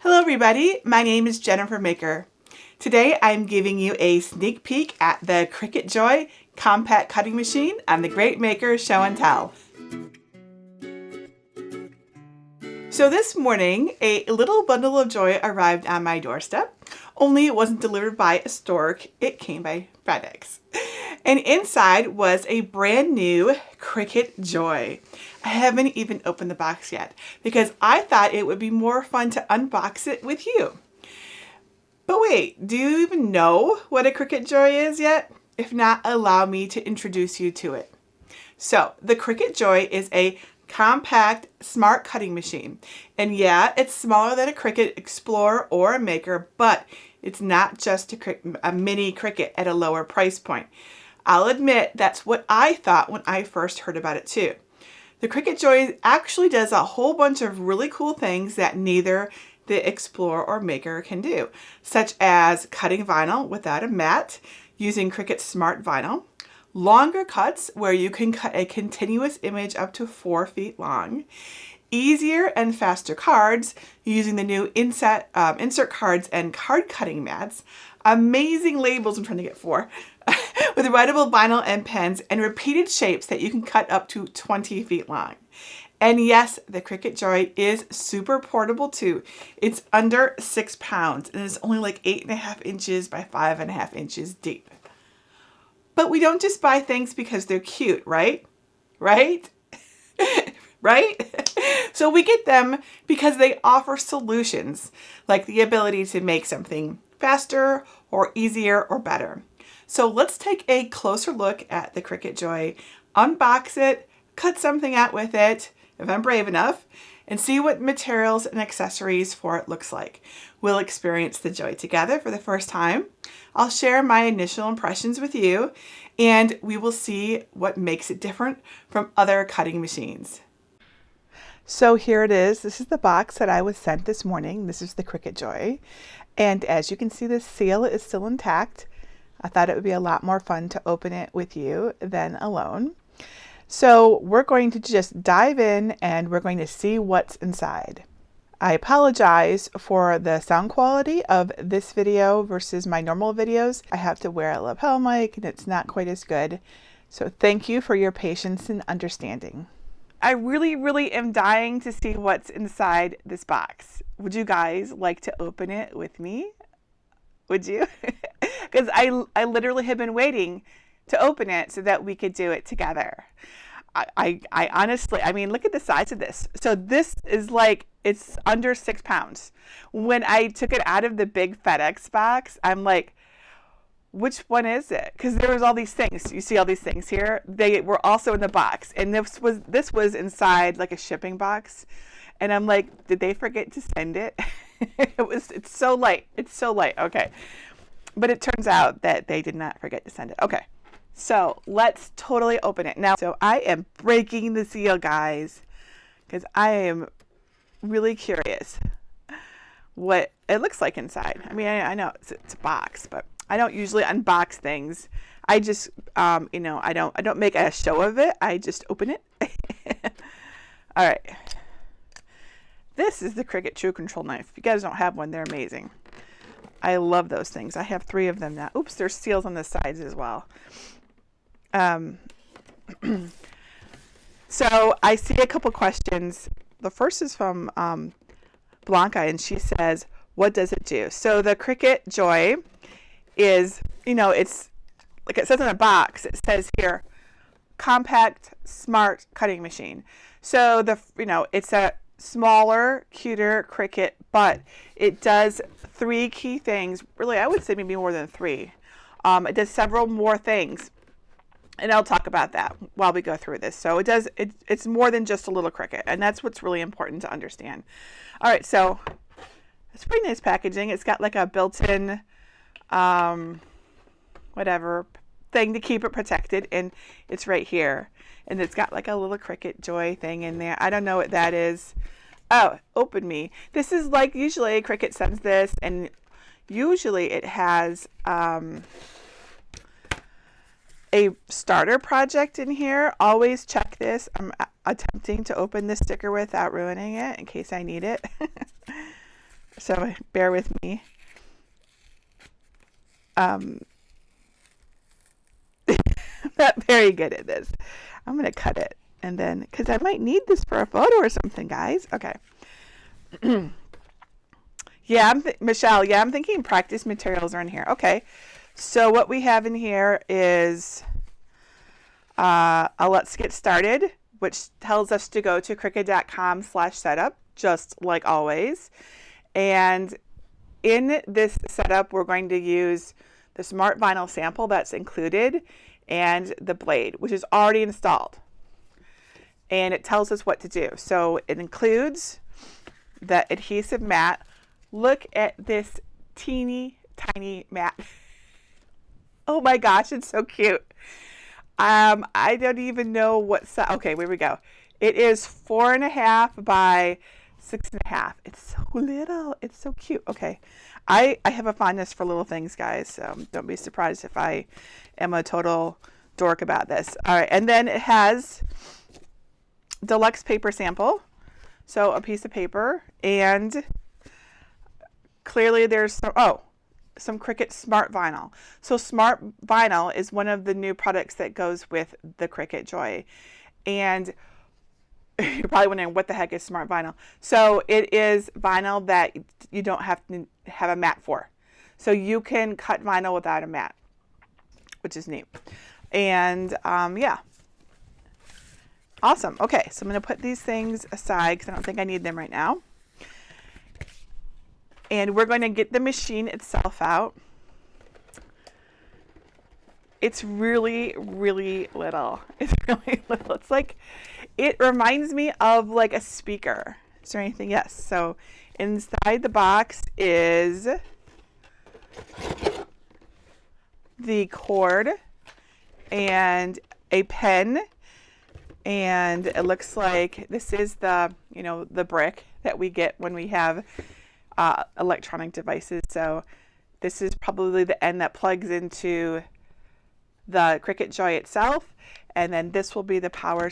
Hello everybody, my name is Jennifer Maker. Today I'm giving you a sneak peek at the Cricut Joy compact cutting machine on the Great Maker Show and Tell. So this morning, a little bundle of joy arrived on my doorstep, only it wasn't delivered by a stork, it came by Fedex. And inside was a brand new Cricut Joy. I haven't even opened the box yet because I thought it would be more fun to unbox it with you. But wait, do you even know what a Cricut Joy is yet? If not, allow me to introduce you to it. So the Cricut Joy is a compact, smart cutting machine. And yeah, it's smaller than a Cricut Explore or a Maker, but it's not just a mini Cricut at a lower price point. I'll admit that's what I thought when I first heard about it too. The Cricut Joy actually does a whole bunch of really cool things that neither the Explorer or Maker can do, such as cutting vinyl without a mat using Cricut Smart Vinyl, longer cuts where you can cut a continuous image up to 4 feet long, easier and faster cards using the new insert cards and card cutting mats, amazing labels I'm trying to get for, with writeable vinyl and pens, and repeated shapes that you can cut up to 20 feet long. And yes, the Cricut Joy is super portable too. It's under 6 pounds and it's only like 8.5 inches by 5.5 inches deep. But we don't just buy things because they're cute, right? Right? Right? So we get them because they offer solutions, like the ability to make something faster or easier or better. So let's take a closer look at the Cricut Joy, unbox it, cut something out with it, if I'm brave enough, and see what materials and accessories for it looks like. We'll experience the Joy together for the first time. I'll share my initial impressions with you, and we will see what makes it different from other cutting machines. So here it is. This is the box that I was sent this morning. This is the Cricut Joy. And as you can see, the seal is still intact. I thought it would be a lot more fun to open it with you than alone. So we're going to just dive in and we're going to see what's inside. I apologize for the sound quality of this video versus my normal videos. I have to wear a lapel mic and it's not quite as good. So thank you for your patience and understanding. I really am dying to see what's inside this box. Would you guys like to open it with me? Would you? Because I literally have been waiting to open it so that we could do it together. I honestly, I mean, look at the size of this. So this is like, it's under 6 pounds. When I took it out of the big Fedex box, I'm like, which one is it? Because there was all these things. You see all these things here? They were also in the box. And this was inside like a shipping box. And I'm like, did they forget to send it? It's so light. It's so light. Okay. But it turns out that they did not forget to send it. Okay. So let's totally open it. Now, so I am breaking the seal, guys, because I am really curious what it looks like inside. I mean, I know it's a box, but I don't usually unbox things. I just, I don't make a show of it. I just open it. All right. This is the Cricut True Control knife. If you guys don't have one, they're amazing. I love those things. I have 3 of them now. Oops, there's seals on the sides as well. So I see a couple questions. The first is from Blanca, and she says, what does it do? So the Cricut Joy is, it's like it says in a box, it says here, compact, smart cutting machine. So it's a smaller, cuter Cricut, but it does 3 key things. Really, I would say maybe more than 3. It does several more things, and I'll talk about that while we go through this. So it's more than just a little Cricut, and that's what's really important to understand. All right, so it's pretty nice packaging. It's got like a built-in whatever thing to keep it protected, and it's right here. And it's got like a little Cricut Joy thing in there. I don't know what that is. Oh, open me. This is like, usually Cricut sends this, and usually it has a starter project in here. Always check this. I'm attempting to open this sticker without ruining it in case I need it. so bear with me. I'm not very good at this. I'm going to cut it, and then, because I might need this for a photo or something, guys. Okay. Yeah, Michelle, yeah, I'm thinking practice materials are in here. Okay. So what we have in here is a let's get started, which tells us to go to cricut.com/setup, just like always. And in this setup, we're going to use the smart vinyl sample that's included and the blade, which is already installed. And it tells us what to do. So it includes the adhesive mat. Look at this teeny tiny mat. Oh my gosh, it's so cute. I don't even know what size. Okay, here we go. It is 4.5 by 6.5. It's so little. It's so cute. Okay. I have a fondness for little things, guys. So don't be surprised if I am a total dork about this. All right. And then it has deluxe paper sample. So a piece of paper, and clearly there's some Cricut Smart Vinyl. So Smart Vinyl is one of the new products that goes with the Cricut Joy. And you're probably wondering, what the heck is Smart Vinyl? So it is vinyl that you don't have to have a mat for. So you can cut vinyl without a mat, which is neat. And yeah. Awesome. Okay, so I'm going to put these things aside because I don't think I need them right now. And we're going to get the machine itself out. It's really, really little. It's really little. It's like, it reminds me of like a speaker. Is there anything? Yes. So inside the box is the cord and a pen. And it looks like this is the, the brick that we get when we have electronic devices. So this is probably the end that plugs into the Cricut Joy itself, and then this will be the power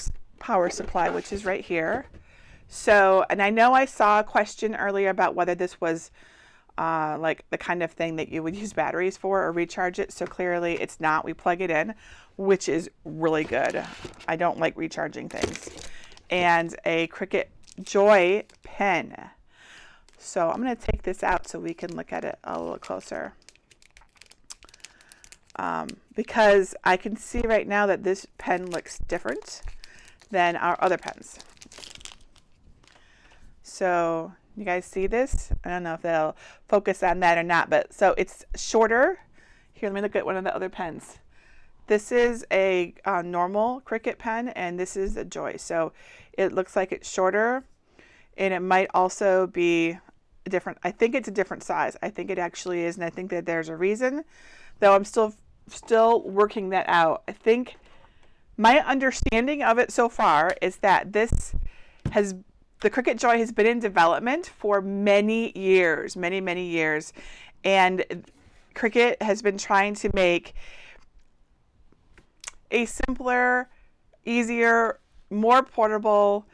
supply, which is right here. So, and I know I saw a question earlier about whether this was like the kind of thing that you would use batteries for or recharge it. So clearly it's not. We plug it in, which is really good. I don't like recharging things. And a Cricut Joy pen. So I'm going to take this out so we can look at it a little closer. Because I can see right now that this pen looks different than our other pens. So you guys see this? I don't know if they'll focus on that or not, but so it's shorter. Here, let me look at one of the other pens. This is a normal Cricut pen, and this is a Joy. So it looks like it's shorter, and it might also be different. I think it's a different size. I think it actually is, and I think that there's a reason, though I'm still working that out. I think my understanding of it so far is that the Cricut Joy has been in development for many years, many years, and Cricut has been trying to make a simpler, easier, more portable,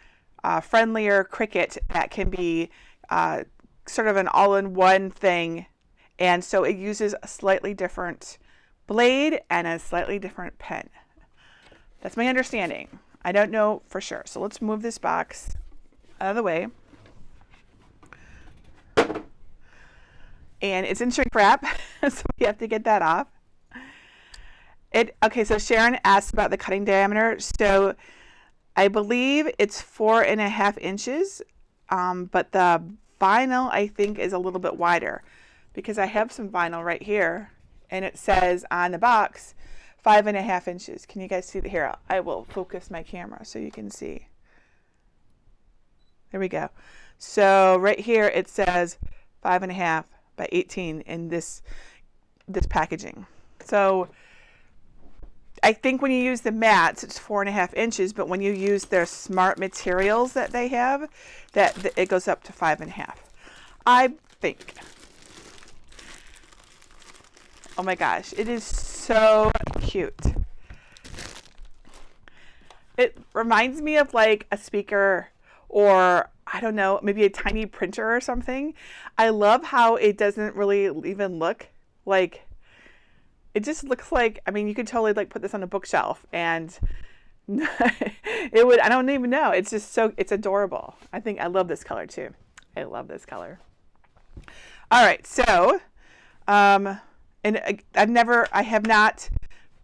friendlier Cricut that can be sort of an all-in-one thing. And so it uses a slightly different blade and a slightly different pen. That's my understanding. I don't know for sure. So let's move this box out of the way. And it's in shrink wrap, so we have to get that off. Okay, so Sharon asked about the cutting diameter. So I believe it's 4.5 inches, but the vinyl I think is a little bit wider, because I have some vinyl right here, and it says on the box 5.5 inches. Can you guys see here? I will focus my camera so you can see. There we go. So right here it says 5.5 by 18 in this packaging. So I think when you use the mats, it's 4.5 inches, but when you use their smart materials that they have, that it goes up to 5.5. I think. Oh my gosh, it is so cute. It reminds me of like a speaker, or I don't know, maybe a tiny printer or something. I love how it doesn't really even look like, it just looks like, I mean, you could totally like put this on a bookshelf and it would, I don't even know. It's just so, it's adorable. I love this color too. I love this color. All right, so, and I have not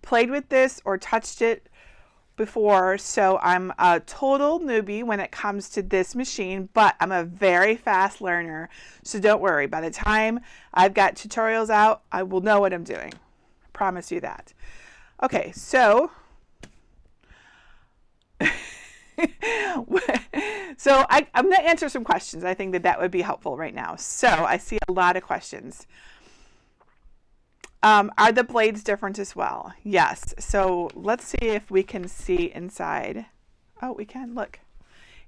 played with this or touched it before, so I'm a total newbie when it comes to this machine, but I'm a very fast learner, so don't worry. By the time I've got tutorials out, I will know what I'm doing. I promise you that. Okay, so so I'm going to answer some questions. I think that would be helpful right now. So I see a lot of questions. Are the blades different as well? Yes. So let's see if we can see inside. Oh, we can. Look.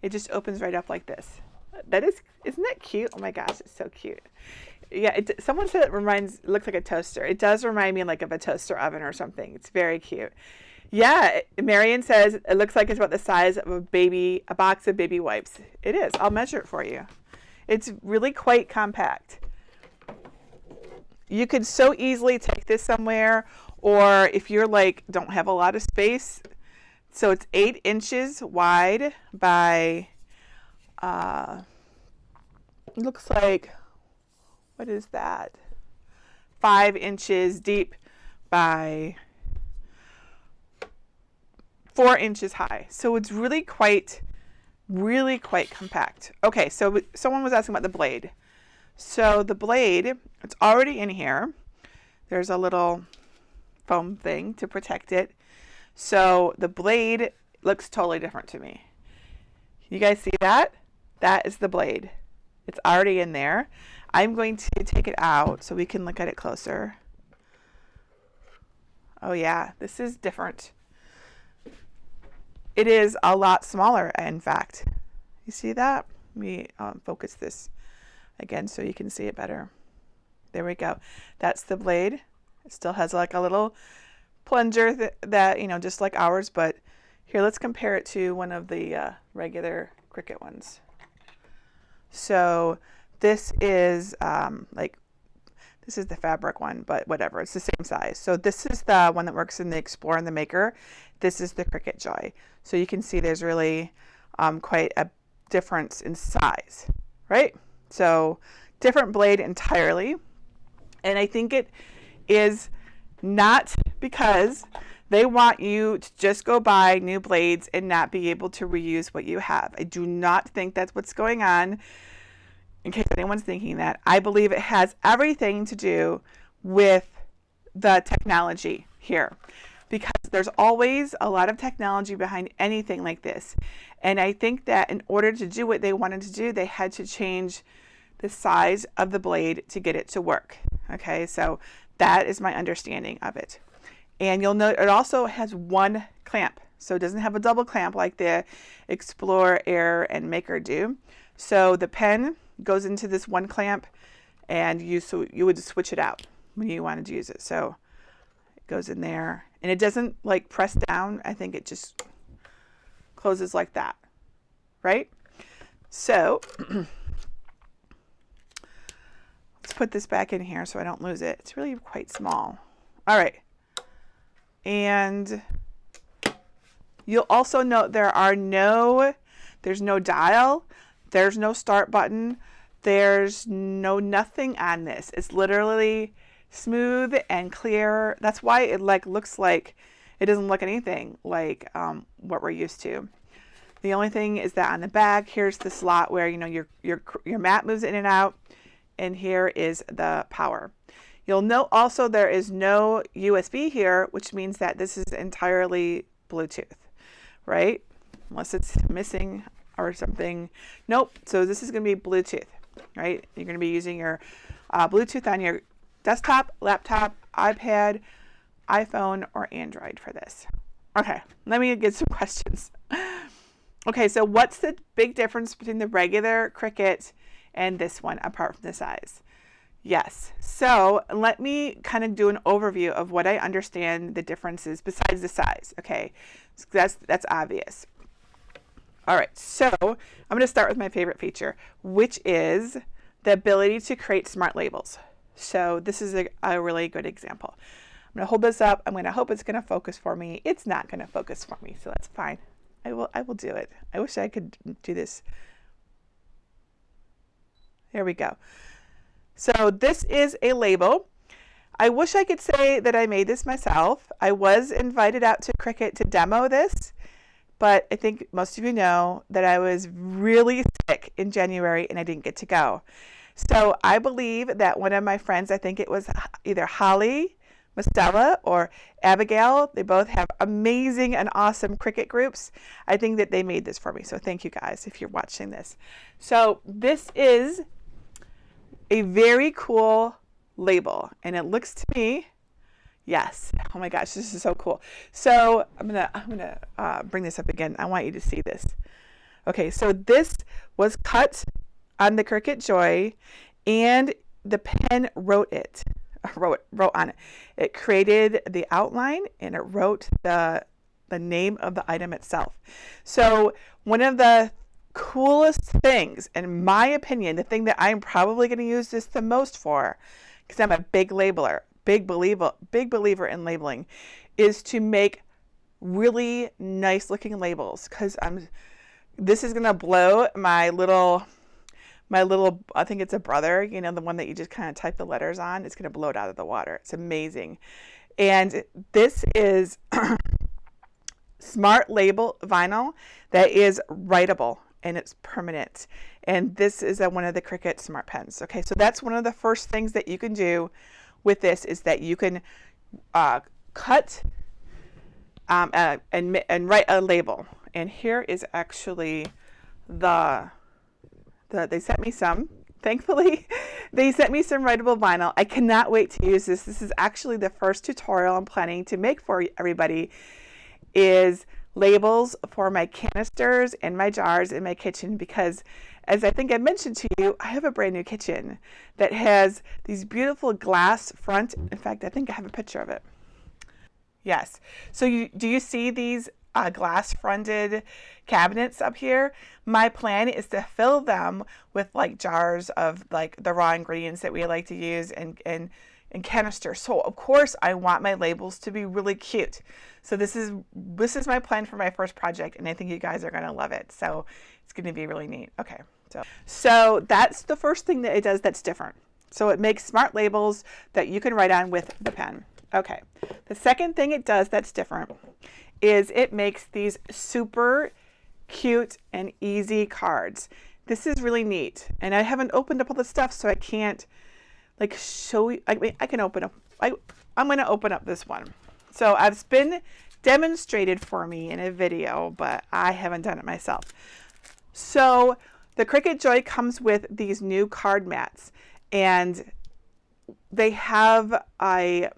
It just opens right up like this. Isn't that cute? Oh my gosh, it's so cute. Yeah, someone said it looks like a toaster. It does remind me like of a toaster oven or something. It's very cute. Yeah, Marion says it looks like it's about the size of a box of baby wipes. It is. I'll measure it for you. It's really quite compact. You could so easily take this somewhere, or if you're like, don't have a lot of space. So it's 8 inches wide by, looks like, what is that? 5 inches deep by 4 inches high. So it's really quite compact. Okay, so someone was asking about the blade. So the blade, it's already in here. There's a little foam thing to protect it. So the blade looks totally different to me. You guys see that? That is the blade. It's already in there. I'm going to take it out so we can look at it closer. Oh yeah, this is different. It is a lot smaller, in fact. You see that? Let me focus this again so you can see it better. There we go. That's the blade. It still has like a little plunger that you know, just like ours, but here, let's compare it to one of the regular Cricut ones. So this is this is the fabric one, but whatever, it's the same size. So this is the one that works in the Explore and the Maker. This is the Cricut Joy. So you can see there's really quite a difference in size, right? So different blade entirely. And I think it is not because they want you to just go buy new blades and not be able to reuse what you have. I do not think that's what's going on. In case anyone's thinking that, I believe it has everything to do with the technology here, because there's always a lot of technology behind anything like this. And I think that in order to do what they wanted to do, they had to change the size of the blade to get it to work. Okay, so that is my understanding of it. And you'll note it also has one clamp, so it doesn't have a double clamp like the Explore, Air, and Maker do. So the pen goes into this one clamp, and you would switch it out when you wanted to use it. So it goes in there, and it doesn't like press down. I think it just closes like that, right? So let's put this back in here so I don't lose it. It's really quite small. All right. And you'll also note there's no dial, there's no start button, there's nothing on this. It's literally smooth and clear. That's why it looks like it doesn't look anything like what we're used to. The only thing is that on the back, here's the slot where your mat moves in and out, and here is the power. You'll note also there is no USB here, which means that this is entirely Bluetooth, right? Unless it's missing or something. Nope. So this is going to be Bluetooth, right? You're going to be using your Bluetooth on your desktop, laptop, iPad, iPhone, or Android for this. Okay, let me get some questions. Okay, so what's the big difference between the regular Cricut and this one apart from the size? Yes, so let me kind of do an overview of what I understand the differences besides the size. Okay, so that's obvious. All right, so I'm going to start with my favorite feature, which is the ability to create smart labels. So this is a really good example. I'm going to hold this up. I'm going to hope it's going to focus for me. It's not going to focus for me, so that's fine. I will do it. I wish I could do this. There we go. So this is a label. I wish I could say that I made this myself. I was invited out to Cricut to demo this, but I think most of you know that I was really sick in January and I didn't get to go. So I believe that one of my friends, I think it was either Holly, Mastella, or Abigail, they both have amazing and awesome Cricut groups. I think that they made this for me. So thank you guys if you're watching this. So this is a very cool label, and it looks to me, yes, oh my gosh, this is so cool. So I'm gonna bring this up again. I want you to see this. Okay, so this was cut on the Cricut Joy, and the pen wrote on it. It created the outline, and it wrote the name of the item itself. So one of the coolest things, in my opinion, the thing that I'm probably going to use this the most for, because I'm a big believer in labeling, is to make really nice looking labels. Because this is going to blow my little, I think it's a brother, you know, the one that you just kind of type the letters on. It's going to blow it out of the water. It's amazing. And this is smart label vinyl that is writeable, and it's permanent. And this is one of the Cricut Smart Pens. Okay, so that's one of the first things that you can do with this, is that you can cut and write a label. And here is actually they sent me some. Thankfully, they sent me some writeable vinyl. I cannot wait to use this. This is actually the first tutorial I'm planning to make for everybody, is labels for my canisters and my jars in my kitchen, because as I think I mentioned to you, I have a brand new kitchen that has these beautiful glass front. In fact, I think I have a picture of it. Yes. So do you see these glass fronted cabinets up here? My plan is to fill them with like jars of like the raw ingredients that we like to use and canisters. So of course I want my labels to be really cute. So this is my plan for my first project, and I think you guys are going to love it. So it's going to be really neat. Okay. So that's the first thing that it does that's different. So it makes smart labels that you can write on with the pen. Okay. The second thing it does that's different is it makes these super cute and easy cards. This is really neat. And I haven't opened up all the stuff, so I can't like show you. I mean, I can open up. I'm going to open up this one. So it's been demonstrated for me in a video, but I haven't done it myself. So the Cricut Joy comes with these new card mats, and they have a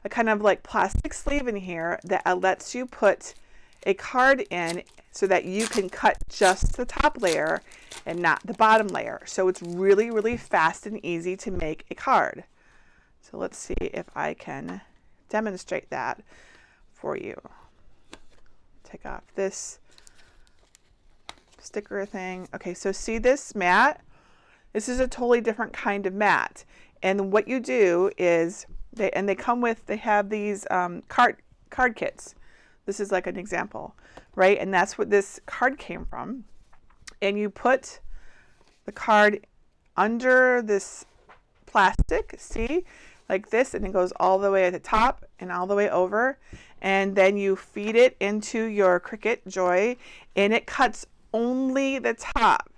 kind of like plastic sleeve in here that lets you put a card in so that you can cut just the top layer and not the bottom layer. So it's really, really fast and easy to make a card. So let's see if I can demonstrate that for you. Take off this sticker thing. Okay, so see this mat? This is a totally different kind of mat. And what you do is, they have these card kits. This is like an example, right? And that's what this card came from. And you put the card under this plastic, see, like this, and it goes all the way at the top and all the way over. And then you feed it into your Cricut Joy, and it cuts only the top,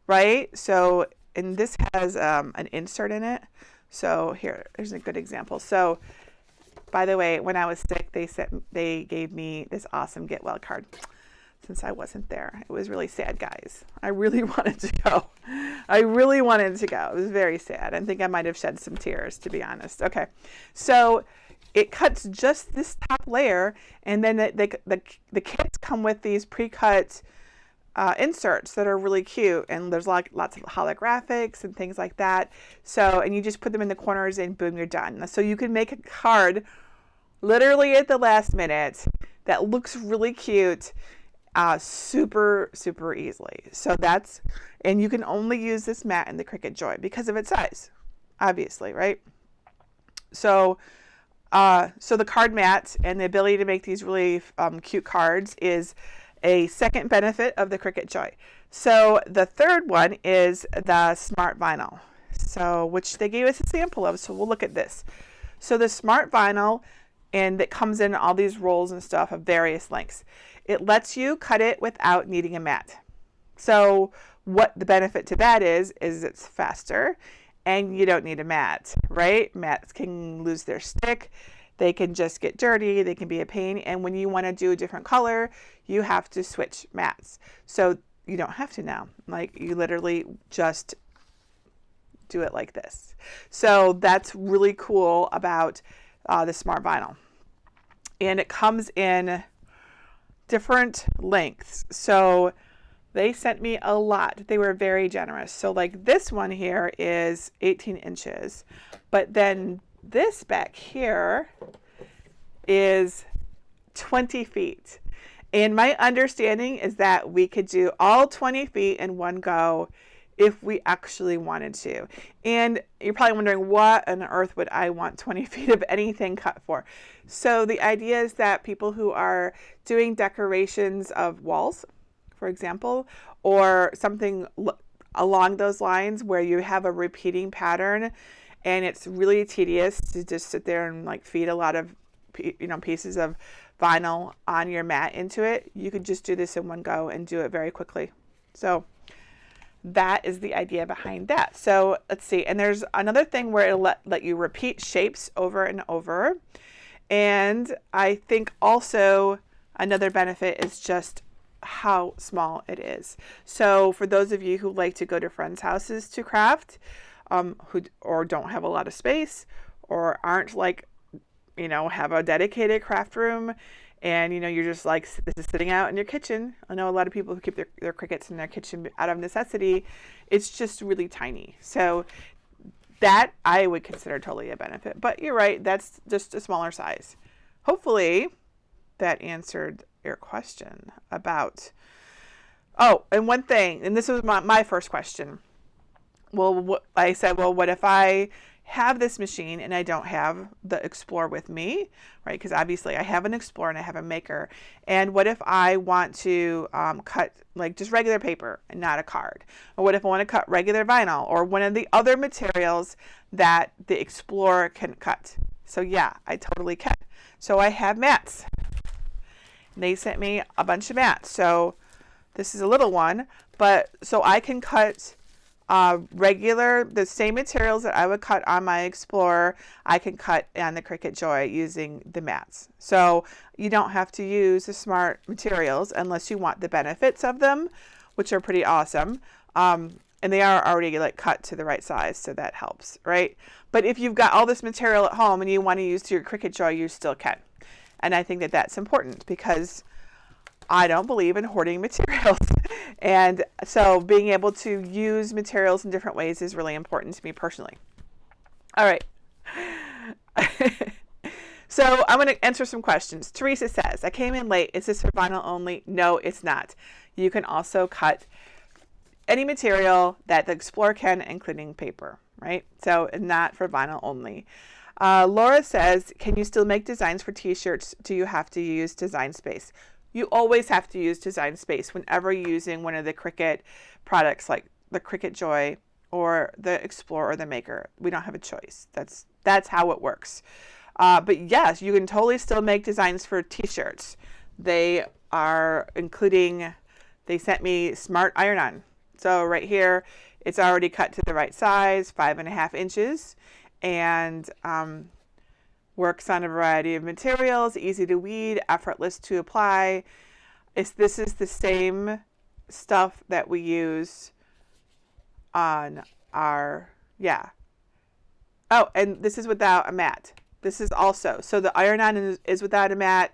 right? So, and this has an insert in it. So here's a good example. So, by the way, when I was sick, they gave me this awesome Get Well card since I wasn't there. It was really sad, guys. I really wanted to go. It was very sad. I think I might have shed some tears, to be honest. Okay, so it cuts just this top layer, and then the kits come with these pre-cut inserts that are really cute, and there's lots of holographics and things like that. So, and you just put them in the corners and boom, you're done. So you can make a card literally at the last minute that looks really cute. super, super easily. So that's, and you can only use this mat in the Cricut Joy because of its size, obviously, right? So, so the card mat and the ability to make these really cute cards is a second benefit of the Cricut Joy. So the third one is the Smart Vinyl, so which they gave us a sample of. So we'll look at this. So the Smart Vinyl, and it comes in all these rolls and stuff of various lengths. It lets you cut it without needing a mat. So what the benefit to that is it's faster and you don't need a mat, right? Mats can lose their stick. They can just get dirty. They can be a pain. And when you want to do a different color, you have to switch mats. So you don't have to now. Like, you literally just do it like this. So that's really cool about the Smart Vinyl. And it comes in different lengths. So they sent me a lot. They were very generous. So like this one here is 18 inches, but then this back here is 20 feet. And my understanding is that we could do all 20 feet in one go if we actually wanted to. And you're probably wondering, what on earth would I want 20 feet of anything cut for? So the idea is that people who are doing decorations of walls, for example, or something along those lines where you have a repeating pattern and it's really tedious to just sit there and like feed a lot of pieces of vinyl on your mat into it, you could just do this in one go and do it very quickly. So that is the idea behind that. So let's see. And there's another thing where it'll let you repeat shapes over and over. And I think also another benefit is just how small it is. So for those of you who like to go to friends' houses to craft, or don't have a lot of space, or aren't like, have a dedicated craft room, and you're just like, this is sitting out in your kitchen. I know a lot of people who keep their Cricuts in their kitchen out of necessity. It's just really tiny. So that I would consider totally a benefit. But you're right, that's just a smaller size. Hopefully that answered your question about, oh, and one thing, and this was my first question. Well, I said, well, what if I have this machine and I don't have the Explore with me, right? Because obviously I have an Explore and I have a Maker. And what if I want to cut like just regular paper and not a card? Or what if I want to cut regular vinyl or one of the other materials that the Explore can cut? So yeah, I totally can. So I have mats. They sent me a bunch of mats. So this is a little one, but so I can cut the same materials that I would cut on my Explorer, I can cut on the Cricut Joy using the mats. So you don't have to use the smart materials unless you want the benefits of them, which are pretty awesome. And they are already like cut to the right size, so that helps, right? But if you've got all this material at home and you want to use your Cricut Joy, you still can. And I think that that's important because I don't believe in hoarding materials. And so being able to use materials in different ways is really important to me personally. All right. So I'm going to answer some questions. Teresa says, I came in late. Is this for vinyl only? No, it's not. You can also cut any material that the Explorer can, including paper, right? So not for vinyl only. Laura says, can you still make designs for t-shirts? Do you have to use Design Space? You always have to use Design Space whenever you're using one of the Cricut products like the Cricut Joy or the Explore or the Maker. We don't have a choice. That's how it works. But yes, you can totally still make designs for t-shirts. They are including, they sent me Smart Iron-On. So right here, it's already cut to the right size, 5.5 inches, and works on a variety of materials, easy to weed, effortless to apply. This is the same stuff that we use on our, yeah. Oh, and this is without a mat. This is also, so the iron-on is without a mat,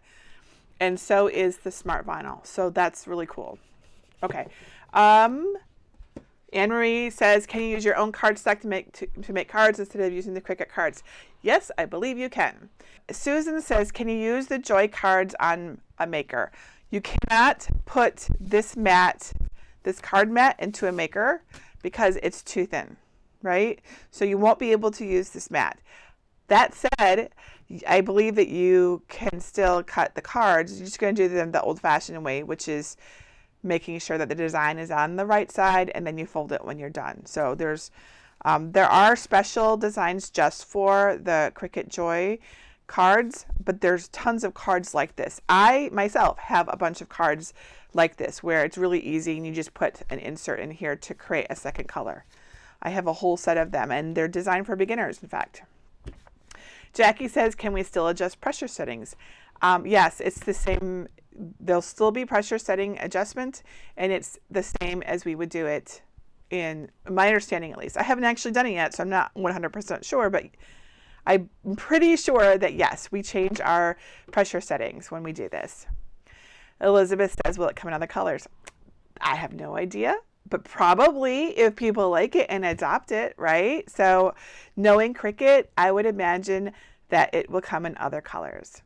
and so is the Smart Vinyl. So that's really cool. Okay. Anne-Marie says, can you use your own card stack to make cards instead of using the Cricut cards? Yes, I believe you can. Susan says, can you use the Joy cards on a Maker? You cannot put this mat, this card mat, into a maker because it's too thin, right? So you won't be able to use this mat. That said, I believe that you can still cut the cards. You're just going to do them the old-fashioned way, which is making sure that the design is on the right side, and then you fold it when you're done. So there are special designs just for the Cricut Joy cards, but there's tons of cards like this. I myself have a bunch of cards like this where it's really easy and you just put an insert in here to create a second color. I have a whole set of them, and they're designed for beginners, in fact. Jackie says, can we still adjust pressure settings? Yes, it's the same. There'll still be pressure setting adjustment, and it's the same as we would do it in my understanding, at least. I haven't actually done it yet, so I'm not 100% sure, but I'm pretty sure that yes, we change our pressure settings when we do this. Elizabeth says, will it come in other colors? I have no idea, but probably if people like it and adopt it, right? So knowing Cricut, I would imagine that it will come in other colors.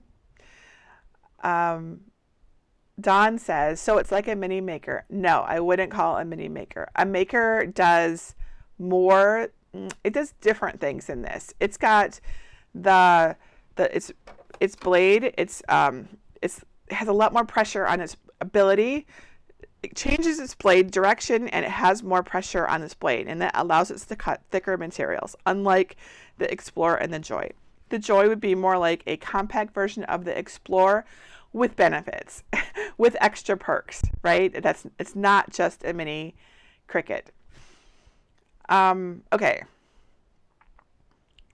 Dawn says, so it's like a mini maker. No, I wouldn't call it a mini maker. A maker does more, it does different things than this. It's got its blade, it has a lot more pressure on its ability. It changes its blade direction, and it has more pressure on its blade, and that allows it to cut thicker materials, unlike the Explorer and the Joy. The Joy would be more like a compact version of the Explorer with benefits, with extra perks, right? It's not just a mini Cricut. Okay.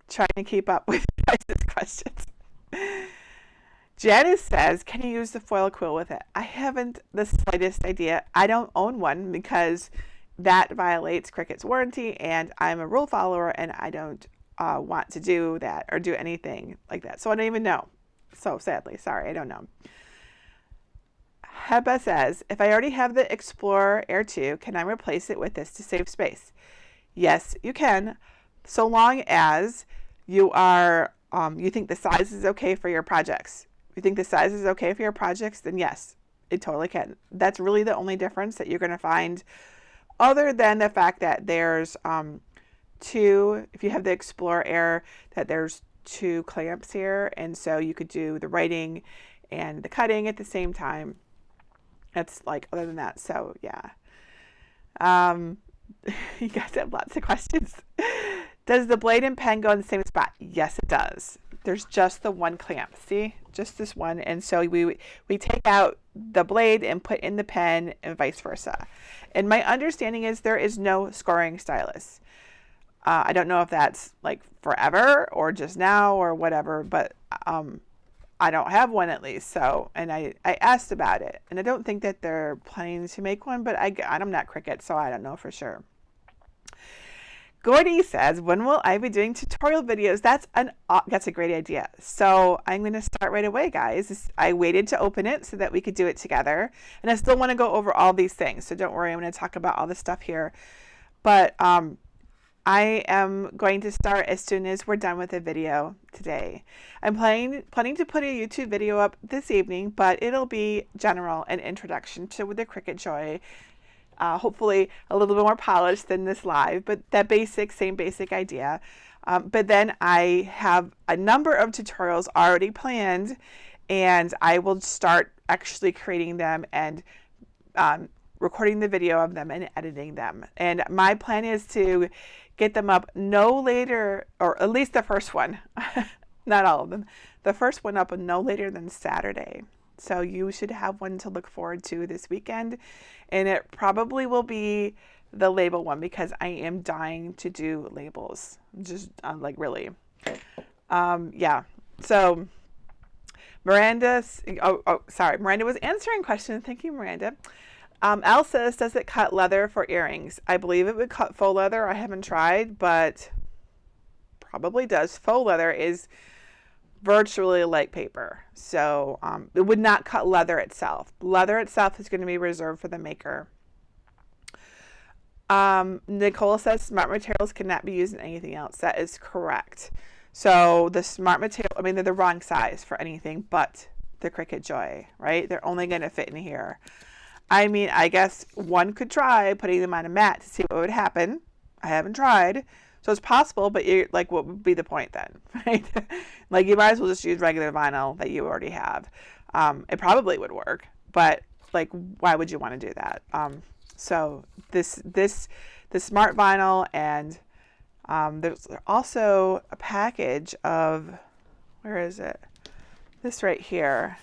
Trying to keep up with you guys' questions. Janice says, can you use the foil quill with it? I haven't the slightest idea. I don't own one because that violates Cricut's warranty, and I'm a rule follower, and I don't want to do that or do anything like that. So I don't even know. So sadly, sorry, I don't know. Heba says, if I already have the Explorer Air 2, can I replace it with this to save space? Yes, you can, so long as you are, you think the size is okay for your projects. If you think the size is okay for your projects, then yes, it totally can. That's really the only difference that you're going to find, other than the fact that there's if you have the Explorer Air, that there's 2 clamps here, and so you could do the writing and the cutting at the same time. That's like, other than that, so yeah. You guys have lots of questions. Does the blade and pen go in the same spot? Yes, it does. There's just the one clamp, see? Just this one, and so we take out the blade and put in the pen and vice versa. And my understanding is there is no scoring stylus. I don't know if that's like forever or just now or whatever, but I don't have one at least. So, and I asked about it, and I don't think that they're planning to make one, but I'm not Cricut, so I don't know for sure. Gordy says, when will I be doing tutorial videos? That's a great idea. So I'm going to start right away, guys. I waited to open it so that we could do it together, and I still want to go over all these things. So don't worry, I'm going to talk about all this stuff here. But I am going to start as soon as we're done with the video today. I'm planning to put a YouTube video up this evening, but it'll be general, an introduction to the Cricut Joy. Hopefully a little bit more polished than this live, but that same basic idea. But then I have a number of tutorials already planned, and I will start actually creating them and recording the video of them and editing them. And my plan is to get them up no later, or at least the first one, not all of them, the first one up no later than Saturday. So you should have one to look forward to this weekend. And it probably will be the label one, because I am dying to do labels. Just like really. Yeah. So Miranda, Miranda was answering questions. Thank you, Miranda. Al says, does it cut leather for earrings? I believe it would cut faux leather. I haven't tried, but probably does. Faux leather is virtually like paper, so it would not cut leather itself. Leather itself is going to be reserved for the maker. Nicole says smart materials cannot be used in anything else. That is correct. So the smart material, I mean, they're the wrong size for anything but the Cricut Joy, right? They're only going to fit in here. I mean, I guess one could try putting them on a mat to see what would happen. I haven't tried. So it's possible, but you're like, what would be the point then, right? Like, you might as well just use regular vinyl that you already have. It probably would work, but like, why would you want to do that? So the smart vinyl, and there's also a package of, where is it? This right here.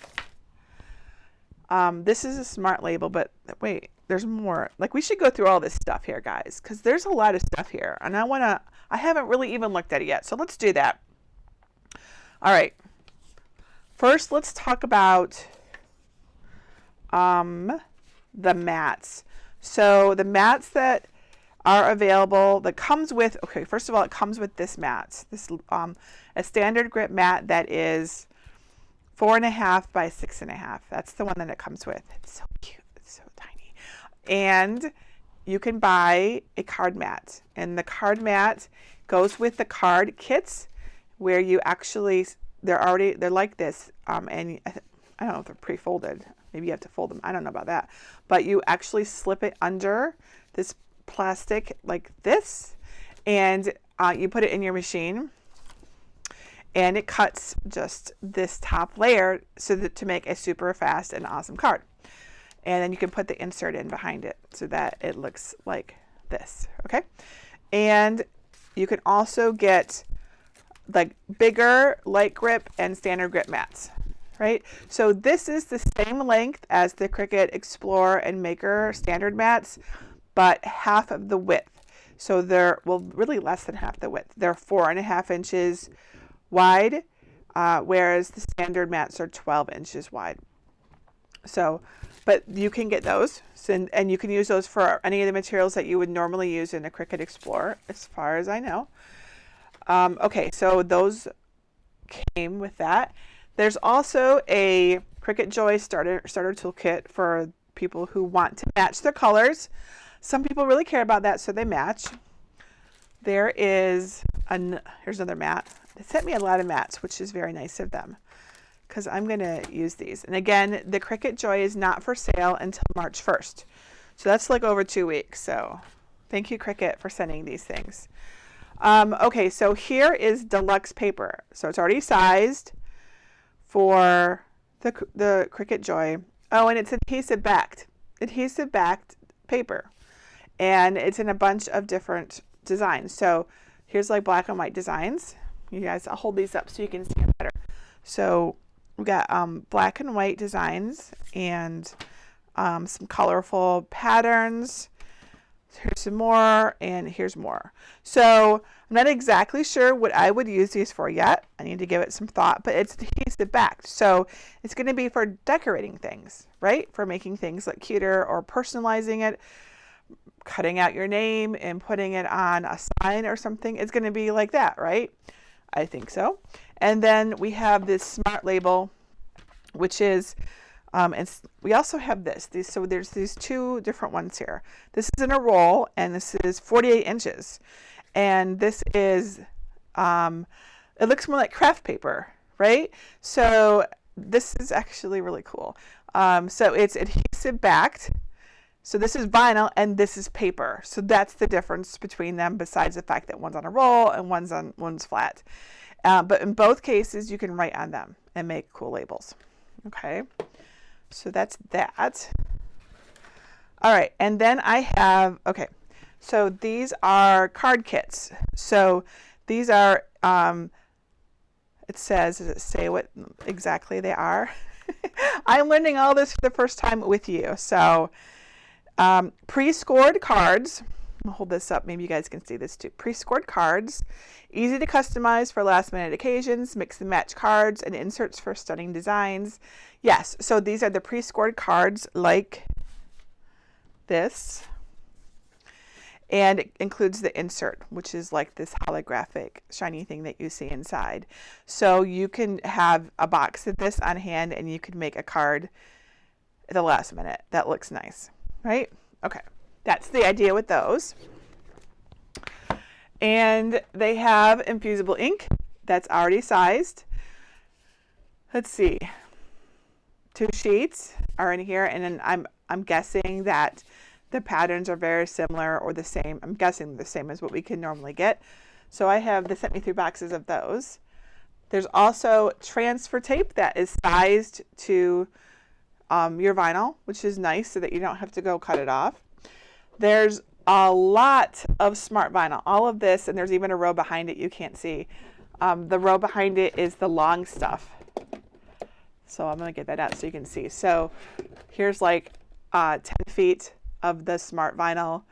This is a smart label, but wait, there's more. Like, we should go through all this stuff here, guys, because there's a lot of stuff here, and I haven't really even looked at it yet. So let's do that. All right. First, let's talk about the mats. So the mats that are available, that comes with, okay, first of all, it comes with this mat. This a standard grip mat that is 4.5 by 6.5. That's the one that it comes with. It's so cute. It's so tiny. And you can buy a card mat, and the card mat goes with the card kits, where you actually, they're like this, and I don't know if they're pre-folded. Maybe you have to fold them. I don't know about that. But you actually slip it under this plastic like this, and you put it in your machine, and it cuts just this top layer so that to make a super fast and awesome card. And then you can put the insert in behind it so that it looks like this, okay? And you can also get like bigger light grip and standard grip mats, right? So this is the same length as the Cricut Explore and Maker standard mats, but half of the width. So they're, well, really less than half the width. They're 4.5 inches wide, whereas the standard mats are 12 inches wide. So, but you can get those, and you can use those for any of the materials that you would normally use in a Cricut Explore, as far as I know. Okay, so those came with that. There's also a Cricut Joy starter toolkit for people who want to match their colors. Some people really care about that, so they match. There is here's another mat. They sent me a lot of mats, which is very nice of them, because I'm going to use these. And again, the Cricut Joy is not for sale until March 1st. So that's like over 2 weeks. So thank you, Cricut, for sending these things. Okay, so here is deluxe paper. So it's already sized for the Cricut Joy. Oh, and it's adhesive backed paper. And it's in a bunch of different designs. So here's like black and white designs. You guys, I'll hold these up so you can see them better. So we got black and white designs, and some colorful patterns. Here's some more, and here's more. So I'm not exactly sure what I would use these for yet. I need to give it some thought, but it's adhesive backed. So it's going to be for decorating things, right? For making things look cuter, or personalizing it, cutting out your name and putting it on a sign or something. It's going to be like that, right? I think so. And then we have this smart label, which is, and we also have this. So there's these two different ones here. This is in a roll, and this is 48 inches. And this is, it looks more like craft paper, right? So this is actually really cool. So it's adhesive backed. So this is vinyl and this is paper. So that's the difference between them, besides the fact that one's on a roll and one's flat. But in both cases, you can write on them and make cool labels. Okay, so that's that. All right, and then I have, okay, so these are card kits. So these are, it says, does it say what exactly they are? I'm learning all this for the first time with you. So pre-scored cards. I'll hold this up. Maybe you guys can see this too. Pre-scored cards, easy to customize for last minute occasions, mix and match cards and inserts for stunning designs. Yes, so these are the pre-scored cards like this. And it includes the insert, which is like this holographic shiny thing that you see inside. So you can have a box of this on hand, and you can make a card at the last minute that looks nice, right? Okay, that's the idea with those. And they have infusible ink that's already sized. Let's see. two sheets are in here, and then I'm guessing that the patterns are very similar or the same. I'm guessing the same as what we can normally get. So they sent me 3 boxes of those. There's also transfer tape that is sized to your vinyl, which is nice so that you don't have to go cut it off. There's a lot of smart vinyl, all of this, and there's even a row behind it you can't see. The row behind it is the long stuff. So I'm going to get that out so you can see. So here's like 10 feet of the smart vinyl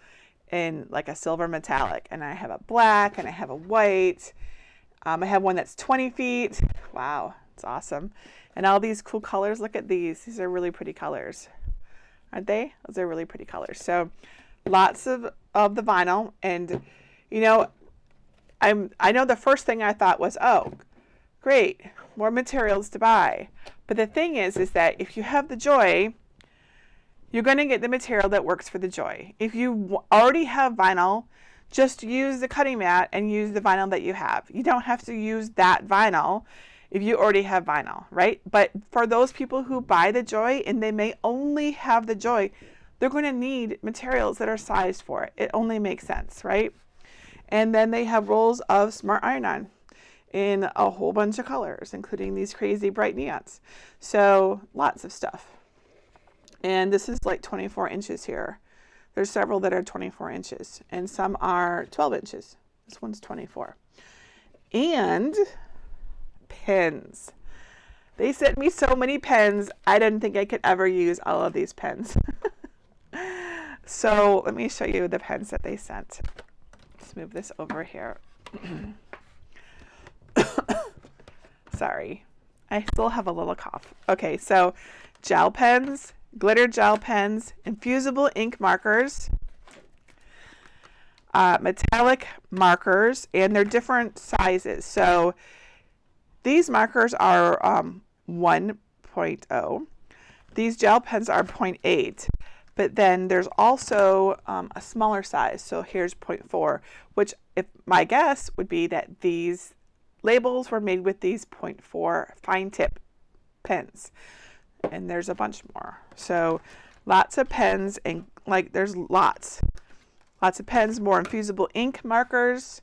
in like a silver metallic, and I have a black and I have a white. I have one that's 20 feet. Wow, it's awesome. And all these cool colors. Look at these. These are really pretty colors, aren't they? Those are really pretty colors. So lots of the vinyl. And you know, I know the first thing I thought was, oh, great, more materials to buy. But the thing is that if you have the Joy, you're going to get the material that works for the Joy. If you already have vinyl, just use the cutting mat and use the vinyl that you have. You don't have to use that vinyl if you already have vinyl, right? But for those people who buy the Joy and they may only have the Joy, they're going to need materials that are sized for it. It only makes sense, right? And then they have rolls of smart iron-on in a whole bunch of colors, including these crazy bright neons. So lots of stuff. And this is like 24 inches here. There's several that are 24 inches, and some are 12 inches. This one's 24. And pens. They sent me so many pens. I didn't think I could ever use all of these pens. So let me show you the pens that they sent. Let's move this over here. Sorry, I still have a little cough. Okay, so gel pens, glitter gel pens, infusible ink markers, metallic markers, and they're different sizes. So these markers are 1.0. These gel pens are 0.8. But then there's also a smaller size. So here's 0.4, which if my guess would be that these labels were made with these 0.4 fine tip pens. And there's a bunch more. So lots of pens, and like there's lots of pens, more infusible ink markers.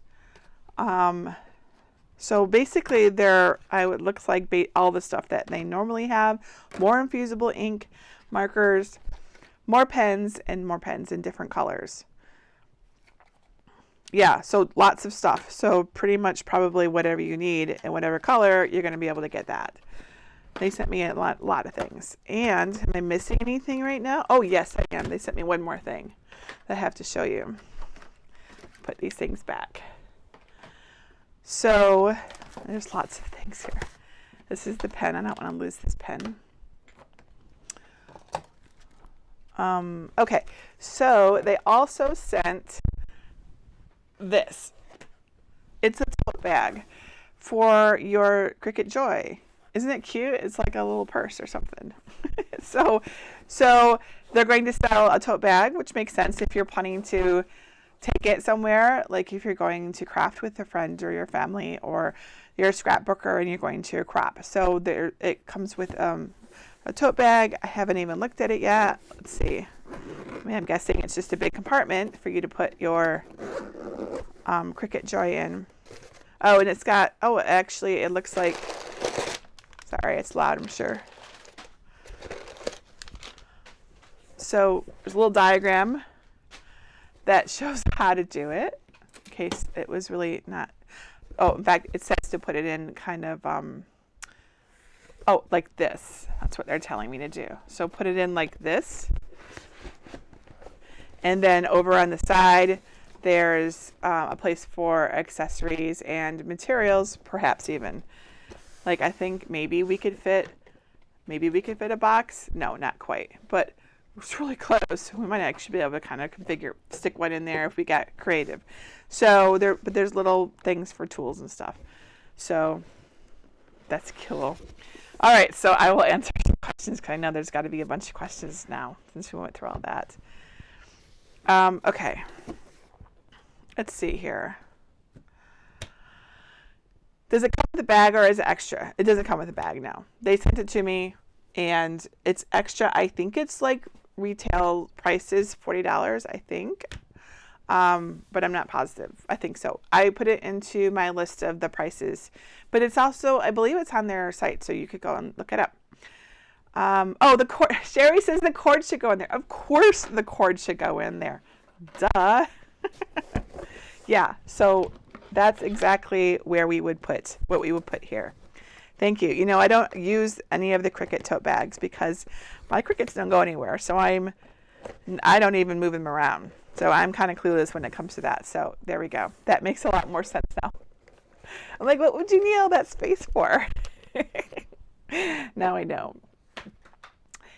So basically it looks like all the stuff that they normally have, more infusible ink markers, more pens in different colors. Yeah, so lots of stuff. So pretty much probably whatever you need in whatever color, you're going to be able to get that. They sent me a lot of things. And am I missing anything right now? Oh, yes, I am. They sent me one more thing that I have to show you. Put these things back. So there's lots of things here. This is the pen. I don't want to lose this pen. Okay, so they also sent this. It's a tote bag for your Cricut Joy. Isn't it cute? It's like a little purse or something. So they're going to sell a tote bag, which makes sense if you're planning to take it somewhere, like if you're going to craft with a friend or your family, or you're a scrapbooker and you're going to crop. So it comes with a tote bag. I haven't even looked at it yet. Let's see. I mean, I'm guessing it's just a big compartment for you to put your Cricut Joy in. Oh, and it's got, actually it looks like, sorry, it's loud, I'm sure. So there's a little diagram that shows how to do it, in case it was really not, in fact, it says to put it in kind of, like this. That's what they're telling me to do. So put it in like this. And then over on the side, there's a place for accessories and materials, perhaps even. Like I think maybe we could fit a box. No, not quite. But it's really close. We might actually be able to kind of stick one in there if we got creative. So there's little things for tools and stuff. So that's cool. All right, so I will answer some questions because I know there's got to be a bunch of questions now since we went through all that. Okay, let's see here. Does it come with a bag or is it extra? It doesn't come with a bag, no. They sent it to me and it's extra. I think it's like retail prices, $40, I think. But I'm not positive. I think so. I put it into my list of the prices, but it's also, I believe it's on their site, so you could go and look it up. Oh, the cord. Sherry says the cord should go in there. Of course the cord should go in there. Duh. Yeah, so that's exactly where we would put what we would put here. Thank you. You know, I don't use any of the Cricut tote bags because my Cricuts don't go anywhere. So I don't even move them around. So I'm kind of clueless when it comes to that. So there we go. That makes a lot more sense now. I'm like, what would you need all that space for? Now I know.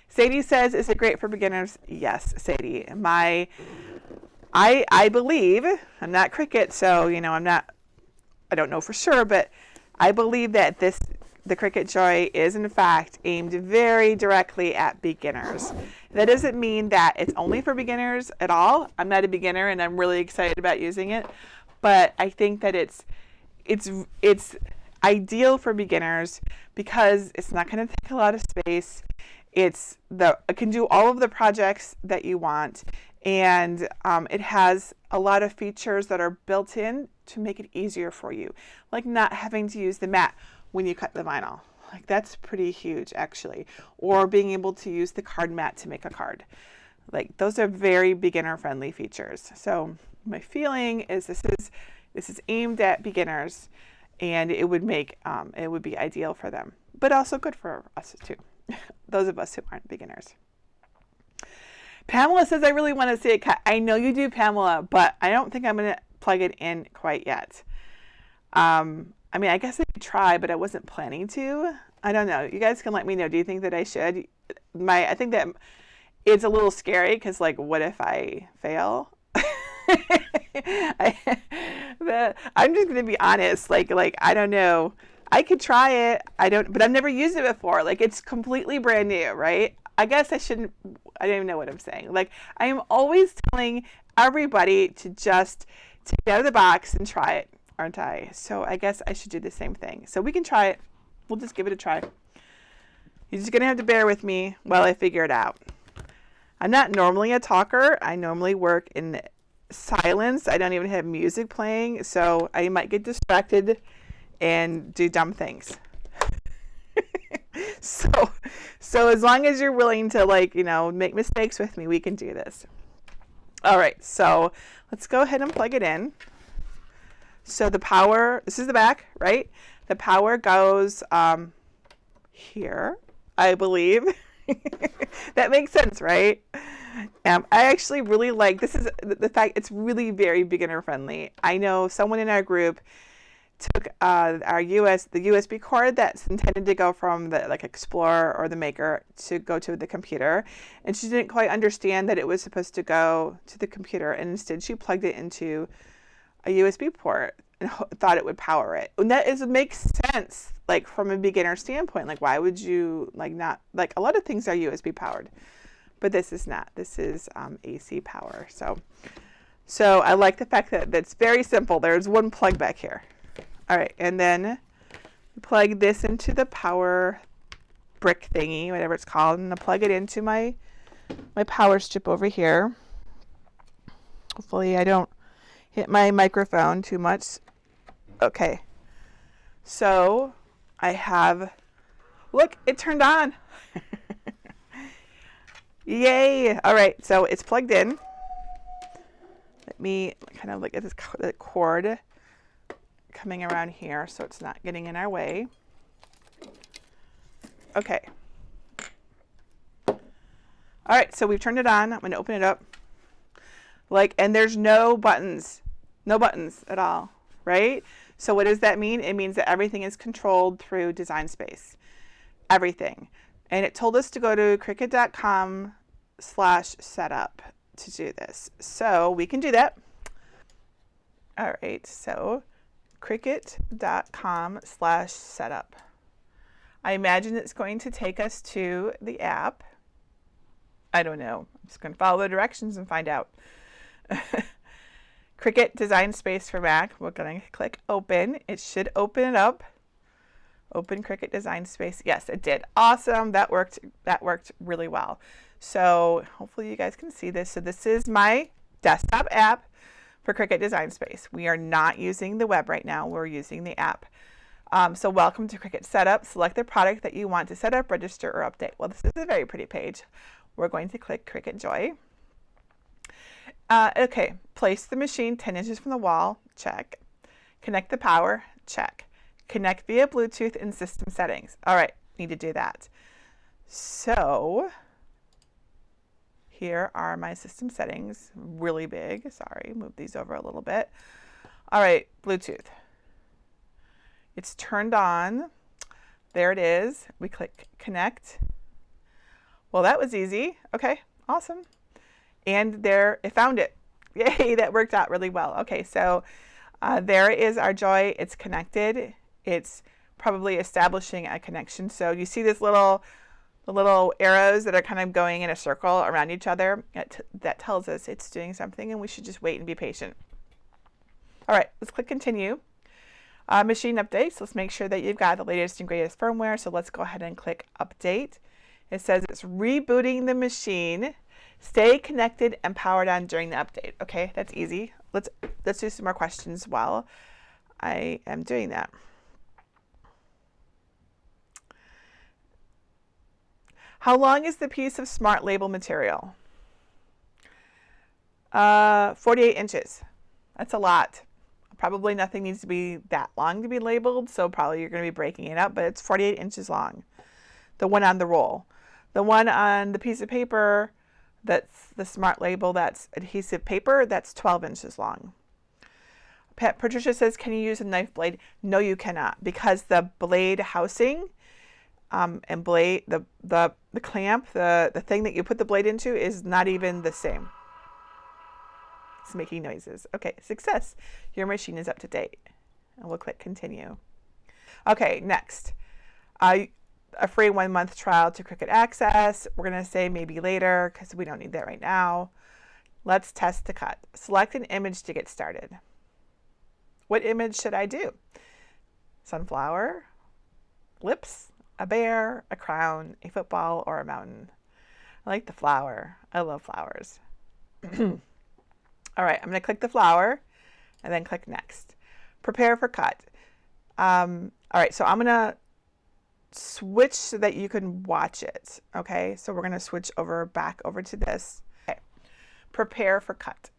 Sadie says, is it great for beginners? Yes, Sadie. I believe, I'm not Cricut, so, you know, I don't know for sure, but I believe that the Cricut Joy is in fact aimed very directly at beginners. That doesn't mean that it's only for beginners at all. I'm not a beginner and I'm really excited about using it, but I think that it's ideal for beginners because it's not going to take a lot of space. It can do all of the projects that you want, and it has a lot of features that are built in to make it easier for you, like not having to use the mat when you cut the vinyl. Like that's pretty huge actually. Or being able to use the card mat to make a card. Like those are very beginner friendly features. So my feeling is this is aimed at beginners, and it would be ideal for them, but also good for us too. Those of us who aren't beginners. Pamela says, I really want to see it cut. I know you do, Pamela, but I don't think I'm going to plug it in quite yet. I mean, I guess I could try, but I wasn't planning to. I don't know. You guys can let me know. Do you think that I should? I think that it's a little scary because, like, what if I fail? I'm just going to be honest. Like, I don't know. I could try it. But I've never used it before. Like, it's completely brand new, right? I guess I don't even know what I'm saying. Like, I am always telling everybody to just take it out of the box and try it, aren't I? So I guess I should do the same thing. So we can try it. We'll just give it a try. You're just going to have to bear with me while I figure it out. I'm not normally a talker. I normally work in silence. I don't even have music playing. So I might get distracted and do dumb things. So as long as you're willing to, like, you know, make mistakes with me, we can do this. All right, so let's go ahead and plug it in. So the power, this is the back, right? The power goes here, I believe. That makes sense, right? I actually really like, this is the fact it's really very beginner friendly. I know someone in our group took the USB cord that's intended to go from the Explorer or the Maker to go to the computer, and she didn't quite understand that it was supposed to go to the computer, and instead she plugged it into a USB port and thought it would power it. And that makes sense, like from a beginner standpoint. Like, why would you not, like, a lot of things are USB powered, but this is not. This is AC power. So I like the fact that that's very simple. There's one plug back here. All right, and then plug this into the power brick thingy, whatever it's called, and I'll plug it into my power strip over here. Hopefully I don't hit my microphone too much. Okay, so I have, look, it turned on. Yay! All right, so it's plugged in. Let me kind of look at this cord coming around here so it's not getting in our way. Okay. All right, so we've turned it on. I'm going to open it up. And there's no buttons at all, right? So what does that mean? It means that everything is controlled through Design Space. Everything. And it told us to go to Cricut.com/setup to do this. So we can do that. All right, so Cricut.com/setup. I imagine it's going to take us to the app. I don't know. I'm just going to follow the directions and find out. Cricut Design Space for Mac. We're going to click open. It should open it up. Open Cricut Design Space. Yes, it did. Awesome. That worked really well. So hopefully you guys can see this. So this is my desktop app for Cricut Design Space. We are not using the web right now. We're using the app. So welcome to Cricut Setup. Select the product that you want to set up, register, or update. Well, this is a very pretty page. We're going to click Cricut Joy. Okay, place the machine 10 inches from the wall. Check. Connect the power. Check. Connect via Bluetooth in system settings. All right, need to do that. So here are my system settings, really big. Sorry, move these over a little bit. All right, Bluetooth. It's turned on. There it is. We click connect. Well, that was easy. Okay, awesome. And there, it found it. Yay, that worked out really well. Okay, so there is our Joy. It's connected. It's probably establishing a connection. So you see this the little arrows that are kind of going in a circle around each other. That tells us it's doing something, and we should just wait and be patient. All right, let's click continue. Machine updates. Let's make sure that you've got the latest and greatest firmware. So let's go ahead and click update. It says it's rebooting the machine. Stay connected and powered on during the update. Okay, that's easy. Let's do some more questions while I am doing that. How long is the piece of smart label material? 48 inches. That's a lot. Probably nothing needs to be that long to be labeled, so probably you're going to be breaking it up, but it's 48 inches long. The one on the roll. The one on the piece of paper, that's the smart label, that's adhesive paper, that's 12 inches long. Patricia says, can you use a knife blade? No, you cannot, because the blade housing and blade, the clamp, the thing that you put the blade into is not even the same. It's making noises. Okay, success. Your machine is up to date. And we'll click continue. Okay, next. A free 1-month trial to Cricut Access. We're going to say maybe later because we don't need that right now. Let's test the cut. Select an image to get started. What image should I do? Sunflower, lips, a bear, a crown, a football, or a mountain. I like the flower. I love flowers. All right, I'm going to click the flower and then click next. Prepare for cut. All right, so I'm going to switch so that you can watch it. Okay, so we're going to switch back over to this. Okay, prepare for cut.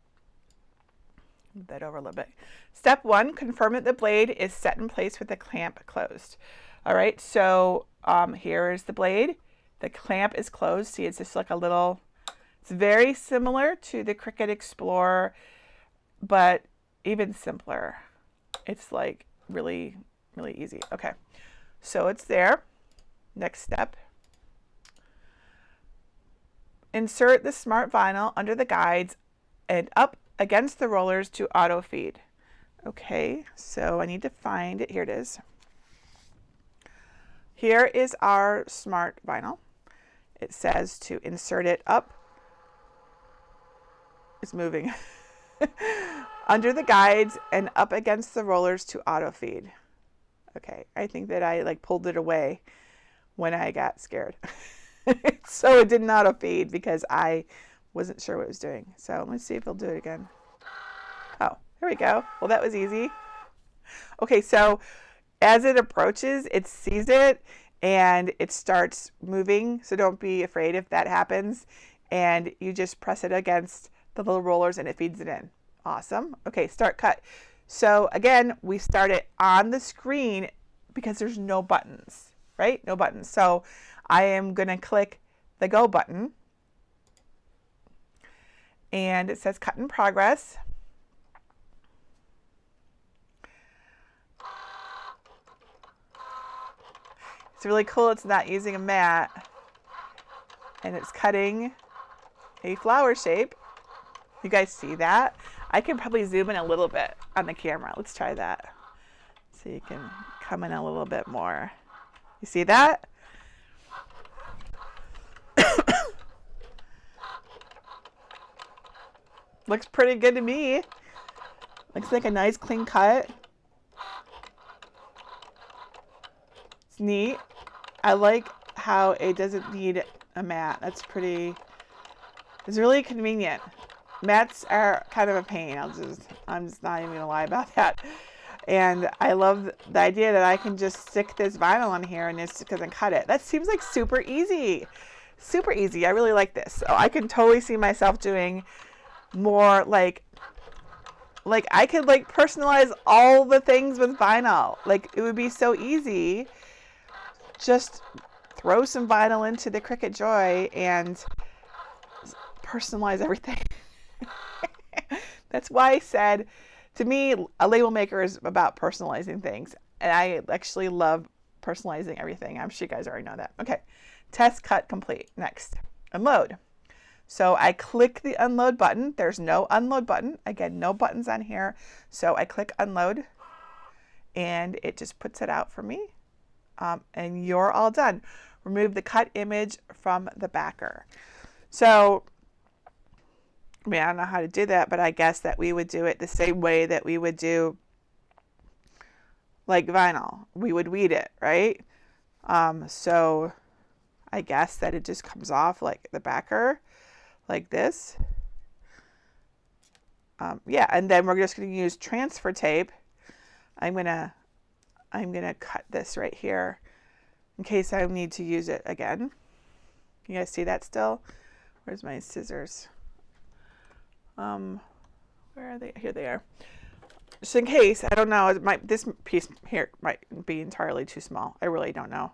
Move that over a little bit. Step 1, confirm that the blade is set in place with the clamp closed. All right, so here is the blade. The clamp is closed. See, it's just like a little... It's very similar to the Cricut Explore, but even simpler. It's like really, really easy. Okay, so it's there. Next step. Insert the smart vinyl under the guides and up against the rollers to auto feed. Okay, so I need to find it. Here it is. Here is our smart vinyl. It says to insert it up. It's moving. Under the guides and up against the rollers to auto feed. Okay, I think that I pulled it away when I got scared. So it didn't auto feed because I wasn't sure what it was doing. So let's see if it'll do it again. Oh, there we go. Well, that was easy. Okay, so as it approaches, it sees it and it starts moving. So don't be afraid if that happens. And you just press it against the little rollers and it feeds it in. Awesome. Okay, start cut. So again, we start it on the screen because there's no buttons, right? No buttons. So I am going to click the go button and it says cut in progress. It's really cool. It's not using a mat and it's cutting a flower shape. You guys see that? I can probably zoom in a little bit on the camera. Let's try that. So you can come in a little bit more. You see that? Looks pretty good to me. Looks like a nice clean cut. It's neat. I like how it doesn't need a mat. It's really convenient. Mats are kind of a pain. I'm just not even gonna lie about that. And I love the idea that I can just stick this vinyl on here and it's gonna cut it. That seems like super easy. Super easy. I really like this. So I can totally see myself doing more like I could like personalize all the things with vinyl. Like it would be so easy. Just throw some vinyl into the Cricut Joy and personalize everything. That's why I said, to me, a label maker is about personalizing things. And I actually love personalizing everything. I'm sure you guys already know that. Okay, test cut complete. Next, unload. So I click the unload button. There's no unload button. Again, no buttons on here. So I click unload and it just puts it out for me. And you're all done. Remove the cut image from the backer. So, I mean, I don't know how to do that, but I guess that we would do it the same way that we would do like vinyl. We would weed it, right? So I guess that it just comes off like the backer, like this. Yeah, and then we're just going to use transfer tape. I'm gonna cut this right here in case I need to use it again. You guys see that still? Where's my scissors? Where are they? Here they are. Just in case, I don't know, this piece here might be entirely too small. I really don't know.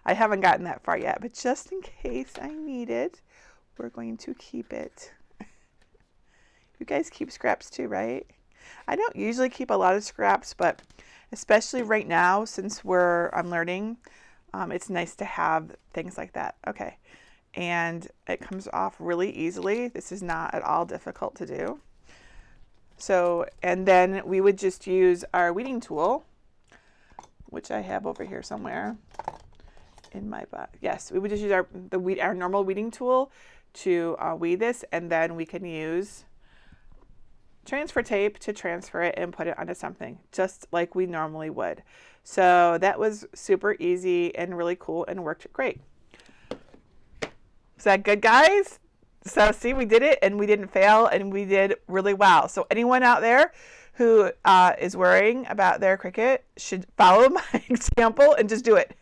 I haven't gotten that far yet, but just in case I need it, we're going to keep it. You guys keep scraps too, right? I don't usually keep a lot of scraps, but especially right now, since I'm learning, it's nice to have things like that. Okay. And it comes off really easily. This is not at all difficult to do. So, and then we would just use our weeding tool, which I have over here somewhere in my box. Yes, we would just use our normal weeding tool to weed this, and then we can use transfer tape to transfer it and put it onto something, just like we normally would. So that was super easy and really cool and worked great. Is that good, guys? So see, we did it and we didn't fail and we did really well. So anyone out there who is worrying about their Cricut should follow my example and just do it.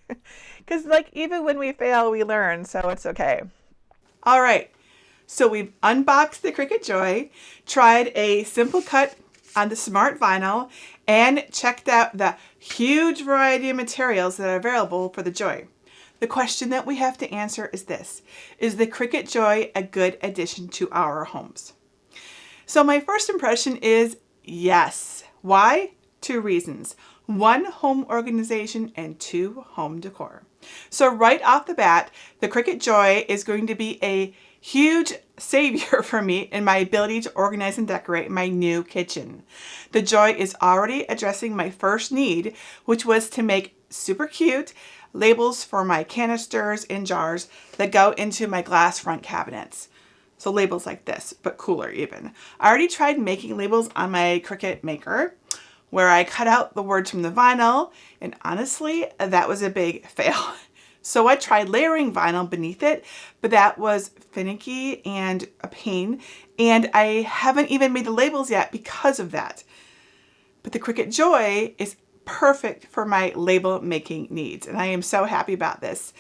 Because like even when we fail, we learn, so it's okay. All right, so we've unboxed the Cricut Joy, tried a simple cut on the Smart Vinyl, and checked out the huge variety of materials that are available for the Joy. The question that we have to answer is this: is the Cricut Joy a good addition to our homes? So my first impression is yes. Why? 2 reasons. 1, home organization, and 2, home decor. So right off the bat, the Cricut Joy is going to be a huge savior for me in my ability to organize and decorate my new kitchen. The Joy is already addressing my first need, which was to make super cute labels for my canisters and jars that go into my glass front cabinets. So labels like this, but cooler even. I already tried making labels on my Cricut Maker, where I cut out the words from the vinyl, and honestly, that was a big fail. So I tried layering vinyl beneath it, but that was finicky and a pain, and I haven't even made the labels yet because of that. But the Cricut Joy is perfect for my label making needs, and I am so happy about this.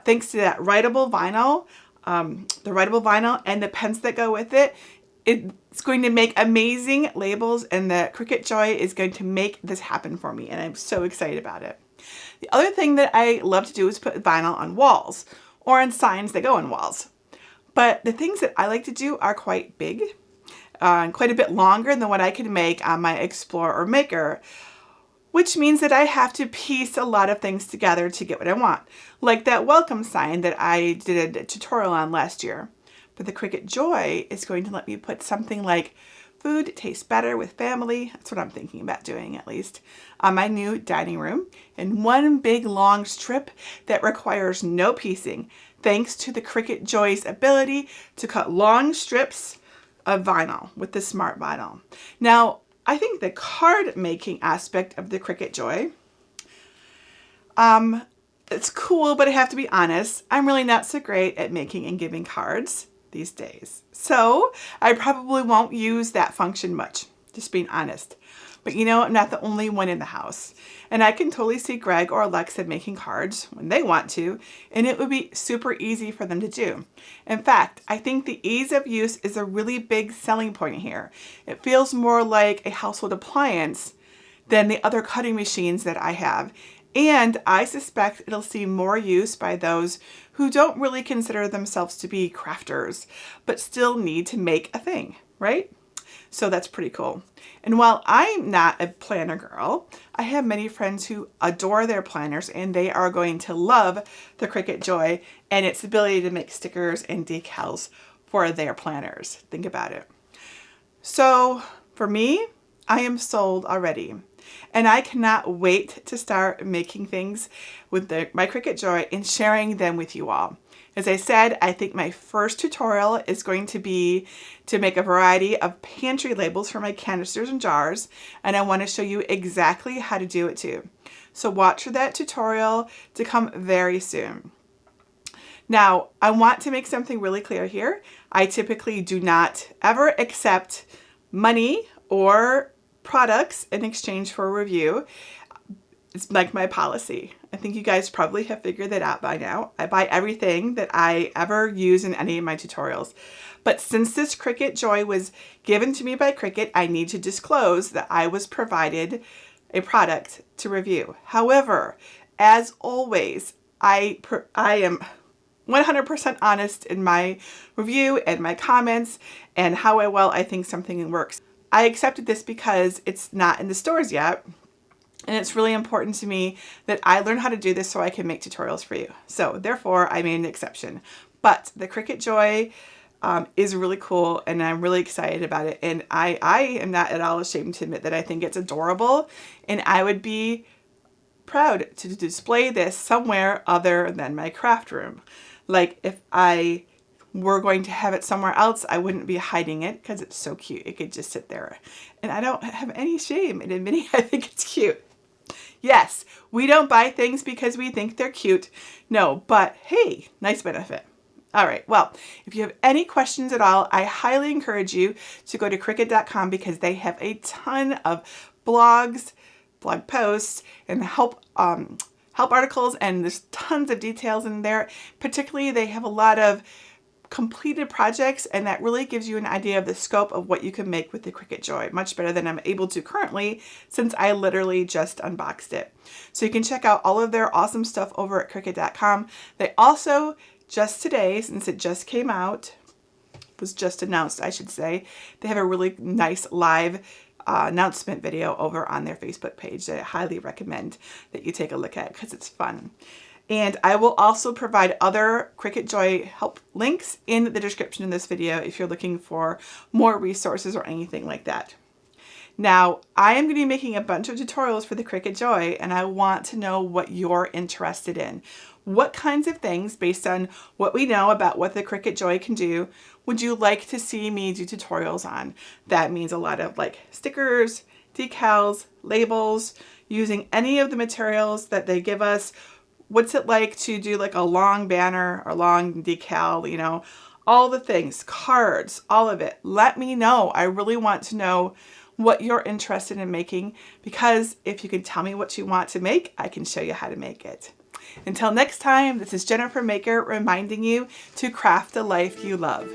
Thanks to that writeable vinyl, the writeable vinyl and the pens that go with it, it's going to make amazing labels, and the Cricut Joy is going to make this happen for me, and I'm so excited about it. The other thing that I love to do is put vinyl on walls or on signs that go on walls. But the things that I like to do are quite big and quite a bit longer than what I can make on my Explore or Maker, which means that I have to piece a lot of things together to get what I want, like that welcome sign that I did a tutorial on last year. But the Cricut Joy is going to let me put something like food tastes better with family, that's what I'm thinking about doing at least, on my new dining room in one big long strip that requires no piecing, thanks to the Cricut Joy's ability to cut long strips of vinyl with the Smart Vinyl. Now, I think the card making aspect of the Cricut Joy, It's cool, but I have to be honest, I'm really not so great at making and giving cards these days. So I probably won't use that function much, just being honest. But you know, I'm not the only one in the house. And I can totally see Greg or Alexa making cards when they want to, and it would be super easy for them to do. In fact, I think the ease of use is a really big selling point here. It feels more like a household appliance than the other cutting machines that I have. And I suspect it'll see more use by those who don't really consider themselves to be crafters, but still need to make a thing, right? So that's pretty cool. And while I'm not a planner girl, I have many friends who adore their planners, and they are going to love the Cricut Joy and its ability to make stickers and decals for their planners. Think about it. So for me, I am sold already. And I cannot wait to start making things with my Cricut Joy and sharing them with you all. As I said, I think my first tutorial is going to be to make a variety of pantry labels for my canisters and jars, and I want to show you exactly how to do it too. So watch for that tutorial to come very soon. Now, I want to make something really clear here. I typically do not ever accept money or products in exchange for a review. It's like my policy. I think you guys probably have figured that out by now. I buy everything that I ever use in any of my tutorials. But since this Cricut Joy was given to me by Cricut, I need to disclose that I was provided a product to review. However, as always, I am 100% honest in my review and my comments and how well I think something works. I accepted this because it's not in the stores yet. And it's really important to me that I learn how to do this so I can make tutorials for you. So therefore, I made an exception. But the Cricut Joy is really cool, and I'm really excited about it. And I am not at all ashamed to admit that I think it's adorable, and I would be proud to display this somewhere other than my craft room. Like if I were going to have it somewhere else, I wouldn't be hiding it because it's so cute. It could just sit there. And I don't have any shame in admitting I think it's cute. Yes, we don't buy things because we think they're cute. No, but hey, nice benefit. All right, well, if you have any questions at all, I highly encourage you to go to Cricut.com because they have a ton of blogs, blog posts, and help articles, and there's tons of details in there. Particularly, they have a lot of completed projects, and that really gives you an idea of the scope of what you can make with the Cricut Joy, much better than I'm able to currently since I literally just unboxed it. So you can check out all of their awesome stuff over at Cricut.com. They also, just today, since it just came out, was just announced, I should say, they have a really nice live announcement video over on their Facebook page that I highly recommend that you take a look at because it's fun. And I will also provide other Cricut Joy help links in the description in this video if you're looking for more resources or anything like that. Now, I am going to be making a bunch of tutorials for the Cricut Joy, and I want to know what you're interested in. What kinds of things, based on what we know about what the Cricut Joy can do, would you like to see me do tutorials on? That means a lot of like stickers, decals, labels, using any of the materials that they give us. What's it like to do like a long banner or long decal, you know, all the things, cards, all of it. Let me know. I really want to know what you're interested in making, because if you can tell me what you want to make, I can show you how to make it. Until next time, this is Jennifer Maker reminding you to craft the life you love.